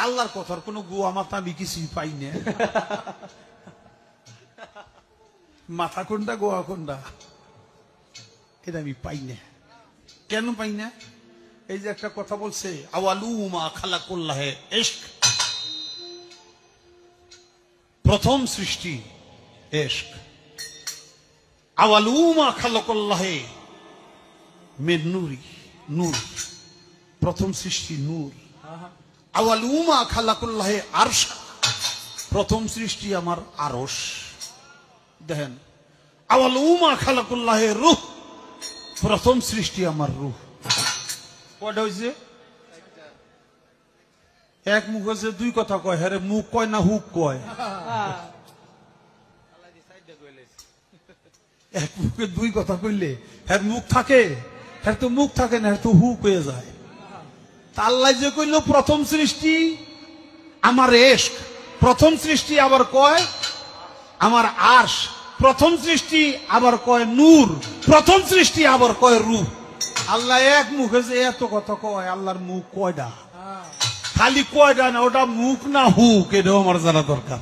আল্লাহর কথার কোন গুয়া মাথা আমি কিছুই পাই না। মাথা কোনটা গোয়া কোনটা এটা আমি পাই না। কেন পাই না? এই যে একটা কথা বলছে আওয়ালু মা খালাকুল্লাহে ইশক, প্রথম সৃষ্টি ইশক। আওয়ালু মা খালাকুল্লাহে মিন নূরি, নূর, প্রথম সৃষ্টি নূর। আওয়ালু মা খালাকুল্লাহে আরশ, প্রথম সৃষ্টি আমার আরশ। দেখেন আওয়ালু মা খালাকুল্লাহে রূহ, প্রথম সৃষ্টি আমার রূহ। কয়টা হয়েছে? এক মুখ হচ্ছে দুই কথা কয়, হ্যাঁ মুখ কয় না হুক কয়? এক মুখে দুই কথা কইলে হ্যাঁ মুখ থাকে, হ্যাঁ তো মুখ থাকে না, হ্যাঁ তো হুক হয়ে যায়। আল্লাহ যে কইল প্রথম সৃষ্টি আমার ইশক, প্রথম সৃষ্টি আবার কয় আমার আরশ, প্রথম সৃষ্টি আবার কয় নূর, প্রথম সৃষ্টি আবার কয় রূহ। আল্লাহ এক মুখে যে এত কথা কয়, আল্লাহর মুখ কয়টা? খালি কয়টা না, ওটা মুখ না হুক, এটাও আমার জানা দরকার।